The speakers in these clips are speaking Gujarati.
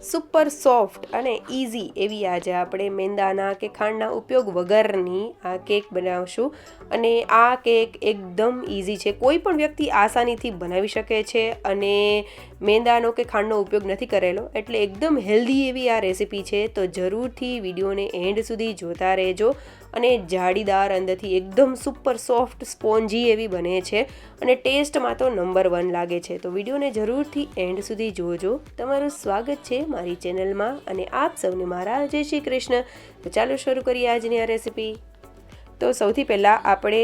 સુપર સોફ્ટ અને ઇઝી એવી આજે આપણે મેંદાના કે ખાંડના ઉપયોગ વગરની આ કેક બનાવશું. અને આ કેક એકદમ ઇઝી છે, કોઈ પણ વ્યક્તિ આસાનીથી બનાવી શકે છે. અને મેંદાનો કે ખાંડનો ઉપયોગ નથી કરેલો, એટલે એકદમ હેલ્ધી એવી આ રેસીપી છે. તો જરૂરથી વિડીયોને એન્ડ સુધી જોતા રહેજો. અને જાળીદાર અંદરથી એકદમ સુપર સોફ્ટ સ્પોન્જી એવી બને છે. અને ટેસ્ટમાં તો નંબર 1 લાગે છે. તો વિડીયોને જરૂરથી એન્ડ સુધી જોજો. તમારું સ્વાગત છે મારી ચેનલમાં અને આપ સૌને મારા જય શ્રી કૃષ્ણ. તો ચાલો શરૂ કરીએ આજની આ રેસીપી. તો સૌથી પહેલાં આપણે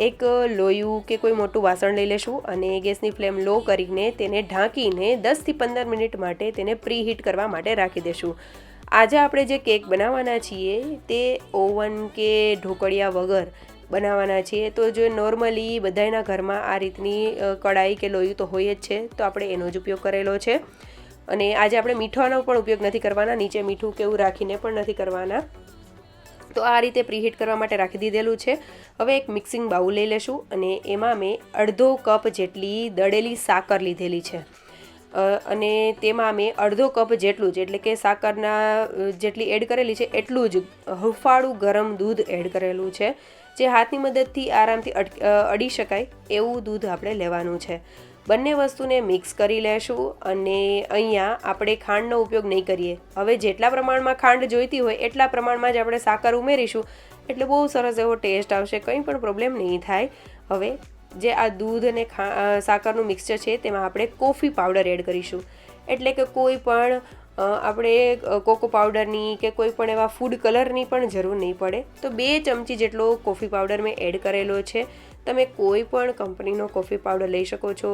એક લોયું કે કોઈ મોટું વાસણ લઈ લેશું અને ગેસની ફ્લેમ લો કરીને તેને ઢાંકીને 10થી 15 મિનિટ માટે તેને પ્રીહીટ કરવા માટે રાખી દેશું. આજે આપણે જે કેક બનાવવાના છીએ તે ઓવન કે ઢોકળિયા વગર બનાવવાના છીએ. તો જો નોર્મલી બધાના ઘરમાં આ રીતની કડાઈ કે લોયું તો હોય જ છે, તો આપણે એનો જ ઉપયોગ કરેલો છે. અને આજે આપણે મીઠાનો પણ ઉપયોગ નથી કરવાના, નીચે મીઠું કે એવું રાખીને પણ નથી કરવાના. તો આ રીતે પ્રીહીટ કરવા માટે રાખી દીધેલું છે. હવે એક મિક્સિંગ બાઉલ લઈ લેશું અને એમાં મેં અડધો કપ જેટલી દળેલી સાકર લીધેલી છે. અને તેમાં મેં અડધો કપ જેટલું જ, એટલે કે સાકરના જેટલી એડ કરેલી છે એટલું જ હુંફાળું ગરમ દૂધ એડ કરેલું છે. જે હાથની મદદથી આરામથી અડી શકાય એવું દૂધ આપણે લેવાનું છે. બંને વસ્તુને મિક્સ કરી લેશું. અને અહીંયા આપણે ખાંડનો ઉપયોગ નહીં કરીએ. હવે જેટલા પ્રમાણમાં ખાંડ જોઈતી હોય એટલા પ્રમાણમાં જ આપણે સાકર ઉમેરીશું, એટલે બહુ સરસ એવો ટેસ્ટ આવશે, કંઈ પણ પ્રોબ્લેમ નહીં થાય. હવે જે આ દૂધ અને સાકરનું મિક્સચર છે તેમાં આપણે કોફી પાવડર એડ કરીશું. એટલે કે કોઈ પણ આપણે કોકો પાવડરની કે કોઈ પણ એવા ફૂડ કલરની પણ જરૂર નહીં પડે. તો 2 ચમચી જેટલો કોફી પાવડર મેં એડ કરેલો છે. તમે કોઈ પણ કંપનીનો કોફી પાવડર લઈ શકો છો.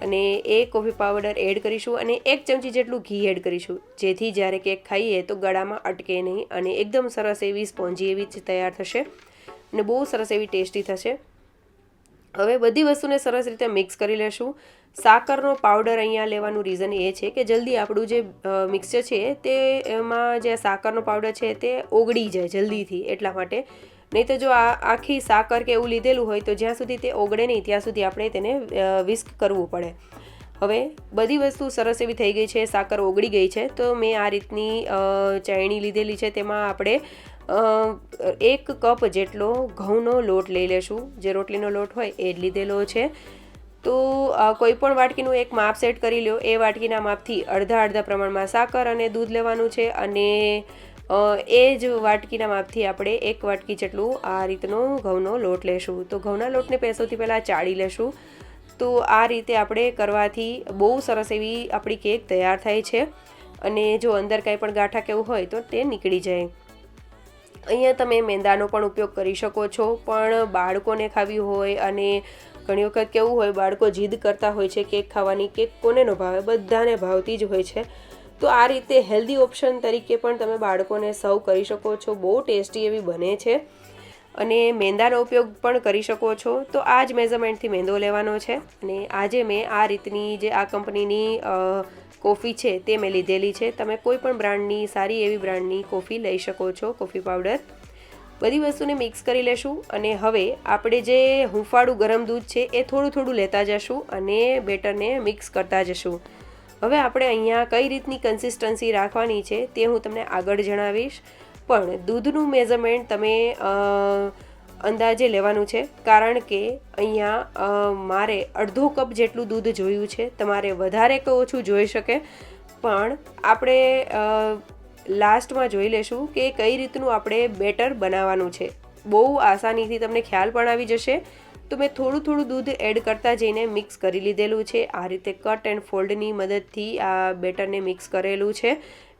અને એ કોફી પાવડર એડ કરીશું અને 1 ચમચી જેટલું ઘી એડ કરીશું, જેથી જ્યારે કેક ખાઈએ તો ગળામાં અટકે નહીં અને એકદમ સરસ એવી સ્પોન્જી એવી તૈયાર થશે અને બહુ સરસ એવી ટેસ્ટી થશે. હવે બધી વસ્તુને સરસ રીતે મિક્સ કરી લેશું. સાકરનો પાવડર અહીંયા લેવાનું રીઝન એ છે કે જલ્દી આપણું જે મિક્સચર છે તે એમાં જે સાકરનો પાવડર છે તે ઓગળી જાય જલ્દીથી, એટલા માટે. નહીં તો જો આખી સાકર કે એવું લીધેલું હોય તો જ્યાં સુધી તે ઓગળે નહીં ત્યાં સુધી આપણે તેને વિસ્ક કરવું પડે. હવે બધી વસ્તુ સરસ એવી થઈ ગઈ છે, સાકર ઓગળી ગઈ છે. તો મેં આ રીતની ચાયણી લીધેલી છે, તેમાં આપણે 1 કપ જેટલો ઘઉંનો લોટ લઈ લેશું. જે રોટલીનો લોટ હોય એ જ લીધેલો છે. તો કોઈ પણ વાટકીનું એક માપ સેટ કરી લો. એ વાટકીના માપથી અડધા પ્રમાણમાં સાકર અને દૂધ લેવાનું છે. અને એ જ વાટકીના માપથી આપણે 1 વાટકી જેટલું આ રીતનો ઘઉંનો લોટ લેશું. તો ઘઉંના લોટને સૌથી પહેલાં ચાળી લેશું. તો આ રીતે આપણે કરવાથી બહુ સરસ એવી આપણી કેક તૈયાર થાય છે. અને જો અંદર કાંઈ પણ ગાંઠા કેવું હોય તો તે નીકળી જાય. અહીંયા તમે મેંદાનો પણ ઉપયોગ કરી શકો છો, પણ બાળકોને ખાવી હોય અને ઘણી વખત કેવું હોય, બાળકો જીદ કરતા હોય છે કેક ખાવાની. કેક કોને ન ભાવે, બધાને ભાવતી જ હોય છે. તો આ રીતે હેલ્ધી ઓપ્શન તરીકે પણ તમે બાળકોને સર્વ કરી શકો છો. બહુ ટેસ્ટી એવી બને છે. અને મેંદાનો ઉપયોગ પણ કરી શકો છો. તો આ જ મેઝરમેન્ટથી મેંદો લેવાનો છે. અને આજે મેં આ રીતની જે આ કંપનીની કોફી છે તે મેં લીધેલી છે. તમે કોઈ પણ બ્રાન્ડની, સારી એવી બ્રાન્ડની કોફી લઈ શકો છો, કોફી પાવડર. બધી વસ્તુને મિક્સ કરી લેશું. અને હવે આપણે જે હુંફાળું ગરમ દૂધ છે એ થોડું લેતા જશું અને બેટરને મિક્સ કરતા જશું. હવે આપણે અહીંયા કઈ રીતની કન્સિસ્ટન્સી રાખવાની છે તે હું તમને આગળ જણાવીશ. પણ દૂધનું મેઝરમેન્ટ તમે અંદાજે લેવાનું છે, કારણ કે અહીંયા મારે અડધો કપ જેટલું દૂધ જોયું છે. તમારે વધારે કે ઓછું જોઈ શકે, પણ આપણે લાસ્ટમાં જોઈ લેશું કે કઈ રીતનું આપણે બેટર બનાવવાનું છે. બહુ આસાનીથી તમને ખ્યાલ પણ આવી જશે. તો મેં થોડું દૂધ એડ કરતાં જઈને મિક્સ કરી લીધેલું છે. આ રીતે કટ એન્ડ ફોલ્ડની મદદથી આ બેટરને મિક્સ કરેલું છે,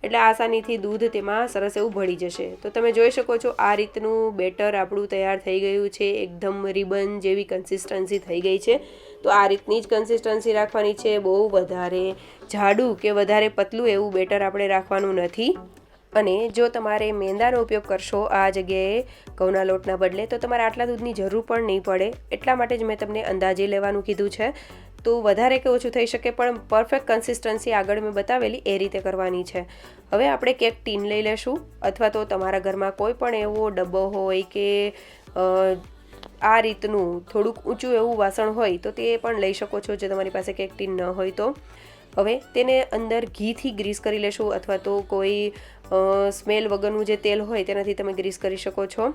એટલે આસાનીથી દૂધ તેમાં સરસ એવું ભળી જશે. તો તમે જોઈ શકો છો આ રીતનું બેટર આપણું તૈયાર થઈ ગયું છે. એકદમ રિબન જેવી કન્સિસ્ટન્સી થઈ ગઈ છે. તો આ રીતની જ કન્સિસ્ટન્સી રાખવાની છે. બહુ વધારે જાડું કે વધારે પતલું એવું બેટર આપણે રાખવાનું નથી. અને જો તમારે મેંદાનો ઉપયોગ કરશો આ જગ્યાએ ઘઉંના લોટના બદલે, તો તમારે આટલા દૂધની જરૂર પણ નહીં પડે. એટલા માટે જ મેં તમને અંદાજે લેવાનું કીધું છે. તો વધારે કે ઓછું થઈ શકે, પણ પરફેક્ટ કન્સિસ્ટન્સી આગળ મેં બતાવેલી એ રીતે કરવાની છે. હવે આપણે કેક ટીન લઈ લેશું, અથવા તો તમારા ઘરમાં કોઈ પણ એવો ડબ્બો હોય કે આ રીતનું થોડુંક ઊંચું એવું વાસણ હોય તો તે પણ લઈ શકો છો, જો તમારી પાસે કેક ટીન ન હોય તો. હવે તેને અંદર ઘીથી ગ્રીસ કરી લેશું, અથવા તો કોઈ સ્મેલ વગરનું જે તેલ હોય તેનાથી તમે ગ્રીસ કરી શકો છો.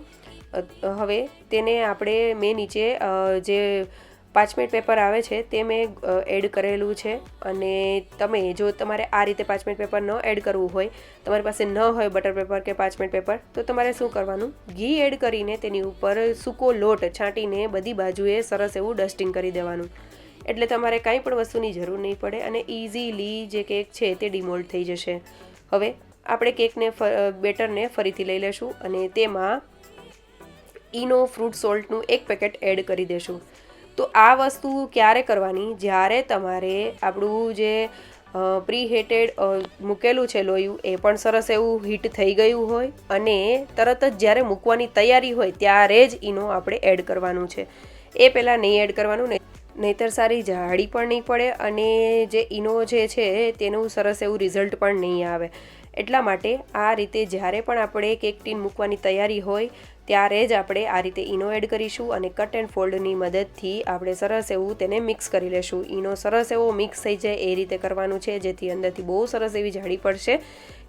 હવે તેને મેં નીચે જે પાર્ચમેન્ટ પેપર આવે છે તે મેં એડ કરેલું છે. અને તમે જો તમારે આ રીતે પાર્ચમેન્ટ પેપર ન એડ કરવું હોય, તમારી પાસે ન હોય બટર પેપર કે પાર્ચમેન્ટ પેપર, તો તમારે શું કરવાનું, ઘી એડ કરીને તેની ઉપર સૂકો લોટ છાંટીને બધી બાજુએ સરસ એવું ડસ્ટિંગ કરી દેવાનું. એટલે તમારે કાંઈ પણ વસ્તુની જરૂર નહીં પડે અને ઇઝીલી જે કેક છે તે ડિમોલ્ડ થઈ જશે. હવે આપણે બેટરને ફરીથી લઈ લેશું અને તેમાં ઈનો ફ્રૂટ સોલ્ટનું 1 પેકેટ એડ કરી દેશું. તો આ વસ્તુ ક્યારે કરવાની, જ્યારે તમારે આપણું જે પ્રીહીટેડ મૂકેલું છે લોયું એ પણ સરસ એવું હીટ થઈ ગયું હોય અને તરત જ જ્યારે મૂકવાની તૈયારી હોય ત્યારે જ ઈનો આપણે એડ કરવાનું છે. એ પહેલાં નહીં એડ કરવાનું, નહીંતર સારી જાડી પણ નહીં પડે અને જે ઈનો જે છે તેનું સરસ એવું રિઝલ્ટ પણ નહીં આવે. એટલા માટે આ રીતે જ્યારે પણ આપણે કેક ટીન મૂકવાની તૈયારી હોય ત્યારે જ આપણે આ રીતે ઈનો એડ કરીશું અને કટ એન્ડ ફોલ્ડની મદદથી આપણે સરસ એવું તેને મિક્સ કરી લેશું. ઈનો સરસ એવો મિક્સ થઈ જાય એ રીતે કરવાનું છે, જેથી અંદરથી બહુ સરસ એવી જાડી પડશે.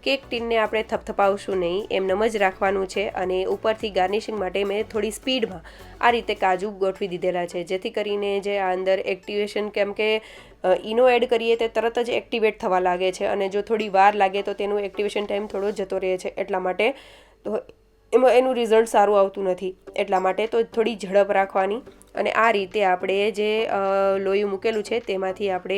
કેક ટીનને આપણે થપથપાવશું નહીં, એમનેમ જ રાખવાનું છે. અને ઉપરથી ગાર્નિશિંગ માટે મેં થોડી સ્પીડમાં આ રીતે કાજુ ગોઠવી દીધેલા છે, જેથી કરીને જે આ અંદર એક્ટિવેશન, કેમ કે ઈનો એડ કરીએ તે તરત જ એક્ટિવેટ થવા લાગે છે અને જો થોડી વાર લાગે તો તેનું એક્ટિવેશન ટાઈમ થોડો જતો રહે છે. એટલા માટે તો એનું રિઝલ્ટ સારું આવતું નથી. એટલા માટે તો થોડી ઝડપ રાખવાની. અને આ રીતે આપણે જે લોયું મૂકેલું છે તેમાંથી આપણે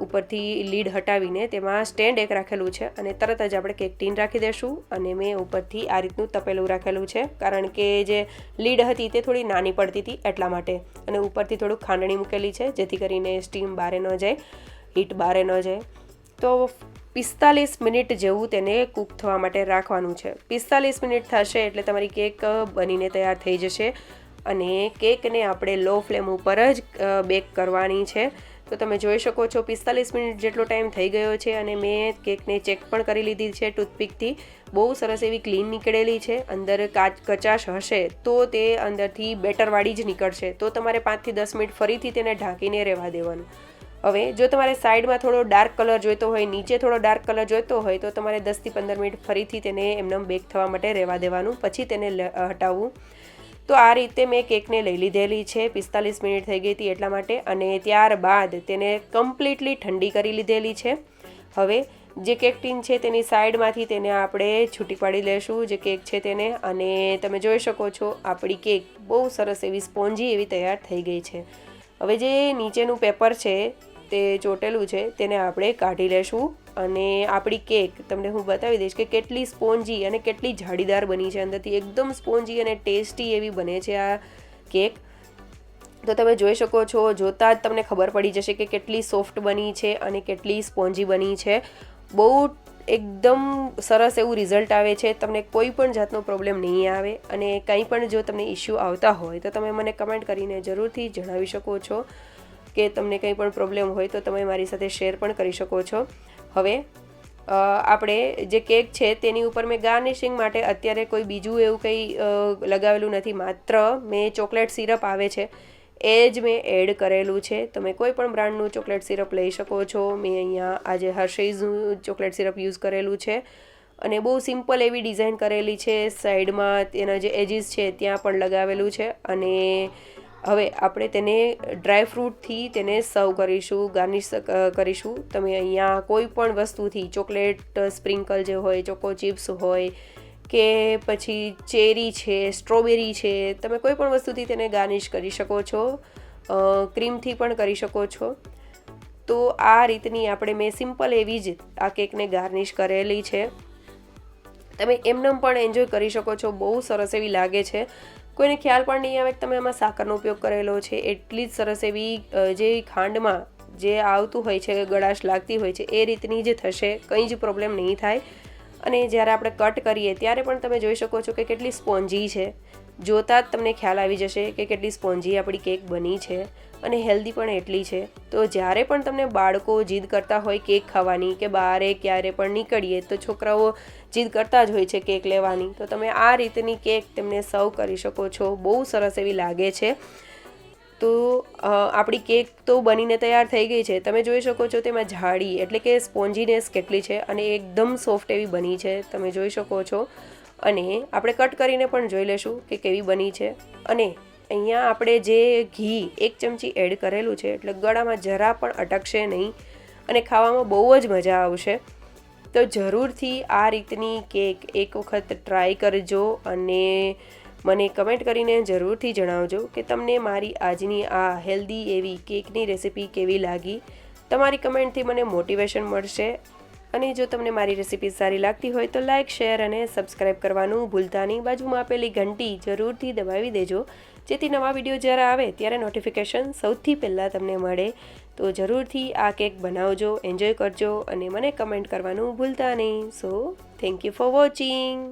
ઉપરથી લીડ હટાવીને તેમાં સ્ટેન્ડ એક રાખેલું છે અને તરત જ આપણે કેક ટીન રાખી દઈશું. અને મેં ઉપરથી આ રીતનું તપેલું રાખેલું છે, કારણ કે જે લીડ હતી તે થોડી નાની પડતી હતી એટલા માટે. અને ઉપરથી થોડુંક ખાંડણી મૂકેલી છે, જેથી કરીને સ્ટીમ બારે ન જાય, હીટ બારે ન જાય. તો 45 મિનિટ જેવું તેને કૂક થવા માટે રાખવાનું છે. 45 મિનિટ થશે એટલે તમારી કેક બનીને તૈયાર થઈ જશે. અને કેકને આપણે લો ફ્લેમ ઉપર જ બેક કરવાની છે. તો તમે જોઈ શકો છો 45 મિનિટ જેટલો ટાઈમ થઈ ગયો છે અને મેં કેકને ચેક પણ કરી લીધી છે ટૂથપીકથી. બહુ સરસ એવી ક્લીન નીકળેલી છે. અંદર કચાશ હશે તો તે અંદરથી બેટરવાળી જ નીકળશે. તો તમારે 5 થી 10 મિનિટ ફરીથી તેને ઢાંકીને રહેવા દેવાનું. હવે જો તમારે સાઈડમાં થોડો ડાર્ક કલર જોઈતો હોય, નીચે થોડો ડાર્ક કલર જોઈતો હોય, તો તમારે 10 થી 15 મિનિટ ફરીથી તેને એમનેમ બેક થવા માટે રહેવા દેવાનું, પછી તેને હટાવવું. તો આ રીતે મેં કેકને લઈ લીધેલી છે. 45 મિનિટ થઈ ગઈ હતી એટલા માટે. અને ત્યારબાદ તેને કમ્પ્લીટલી ઠંડી કરી લીધેલી છે. હવે જે કેક ટીન છે તેની સાઈડમાંથી તેને આપણે છૂટી પાડી લેશું, જે કેક છે તેને. અને તમે જોઈ શકો છો આપણી કેક બહુ સરસ એવી સ્પોન્જી એવી તૈયાર થઈ ગઈ છે. હવે જે નીચેનું પેપર છે તે ચોટેલું છે તેને આપણે કાઢી લેશું અને આપણી કેક તમને હું બતાવી દઈશ કે કેટલી સ્પોન્જી અને કેટલી જાળીદાર બની છે. અંદરથી એકદમ સ્પોન્જી અને ટેસ્ટી એવી બને છે આ કેક. તો તમે જોઈ શકો છો, જોતાં જ તમને ખબર પડી જશે કે કેટલી સોફ્ટ બની છે અને કેટલી સ્પોન્જી બની છે. બહુ એકદમ સરસ એવું રિઝલ્ટ આવે છે. તમને કોઈ પણ જાતનો પ્રોબ્લેમ નહીં આવે. અને કંઈ પણ જો તમને ઇશ્યુ આવતા હોય તો તમે મને કમેન્ટ કરીને જરૂરથી જણાવી શકો છો કે તમને કંઈ પણ પ્રોબ્લેમ હોય તો તમે મારી સાથે શેર પણ કરી શકો છો. હવે આપણે જે કેક છે તેની ઉપર મેં ગાર્નિશિંગ માટે અત્યારે કોઈ બીજું એવું કંઈ લગાવેલું નથી. માત્ર મેં ચોકલેટ સિરપ આવે છે એ જ મેં એડ કરેલું છે. તમે કોઈ પણ બ્રાન્ડનું ચોકલેટ સિરપ લઈ શકો છો. મેં અહીંયા આજે હર્શીઝનું ચોકલેટ સિરપ યુઝ કરેલું છે અને બહુ સિમ્પલ એવી ડિઝાઇન કરેલી છે. સાઈડમાં તેના જે એજીસ છે ત્યાં પણ લગાવેલું છે. અને હવે આપણે તેને ડ્રાયફ્રૂટથી તેને સર્વ કરીશું, ગાર્નિશ કરીશું. તમે અહીંયા કોઈ પણ વસ્તુથી, ચોકલેટ સ્પ્રિંકલ જે હોય, ચોકો ચિપ્સ હોય કે પછી ચેરી છે, સ્ટ્રોબેરી છે, તમે કોઈ પણ વસ્તુથી તેને ગાર્નિશ કરી શકો છો. ક્રીમથી પણ કરી શકો છો. તો આ રીતની મેં સિમ્પલ એવી જ આ કેકને ગાર્નિશ કરેલી છે. તમે એમનેમ પણ એન્જોય કરી શકો છો. બહુ સરસ એવી લાગે છે. કોઈને ખ્યાલ પણ નહીં આવે કે તમે એમાં સાકરનો ઉપયોગ કરેલો છે. એટલી જ સરસ એવી જે ખાંડમાં જે આવતું હોય છે, ગળાશ લાગતી હોય છે, એ રીતની જ થશે. કંઈ જ પ્રોબ્લેમ નહીં થાય. અને જ્યારે આપણે કટ કરીએ ત્યારે પણ તમે જોઈ શકો છો કે કેટલી સ્પોન્જી છે. જોતાં જ તમને ખ્યાલ આવી જશે કે કેટલી સ્પોન્જી આપણી કેક બની છે. અને હેલ્ધી પણ એટલી છે. તો જ્યારે પણ તમને બાળકો જીદ કરતા હોય કેક ખાવાની, કે બહારે ક્યારે પણ નીકળીએ તો છોકરાઓ જીદ કરતા જ હોય છે કેક લેવાની, તો તમે આ રીતની કેક તેમને સર્વ કરી શકો છો. બહુ સરસ એવી લાગે છે. તો આપણી કેક તો બનીને તૈયાર થઈ ગઈ છે. તમે જોઈ શકો છો તેમાં જાડી એટલે કે સ્પોન્જીનેસ કેટલી છે અને એકદમ સોફ્ટ એવી બની છે, તમે જોઈ શકો છો. અને આપણે કટ કરીને પણ જોઈ લેશું કે કેવી બની છે. અને અહીંયા આપણે જે ઘી 1 ચમચી એડ કરેલું છે એટલે ગળામાં જરા પણ અટકશે નહીં અને ખાવામાં બહુ જ મજા આવશે. તો જરૂરથી આ રીતની કેક એક વખત ટ્રાય કરજો અને મને કમેન્ટ કરીને જરૂરથી જણાવજો કે તમને મારી આજની આ હેલ્ધી એવી કેકની રેસિપી કેવી લાગી. તમારી કમેન્ટથી મને મોટિવેશન મળશે. અને જો તમને મારી રેસિપી સારી લાગતી હોય તો લાઇક, શેર અને સબસ્ક્રાઈબ કરવાનું ભૂલતા નહીં. બાજુમાં આપેલી ઘંટી જરૂરથી દબાવી દેજો, જેથી નવા વિડીયો જ્યારે આવે ત્યારે નોટિફિકેશન સૌથી પહેલાં તમને મળે. તો જરૂરથી આ કેક બનાવજો, એન્જોય કરજો અને મને કમેન્ટ કરવાનું ભૂલતા નહીં. So thank you for watching.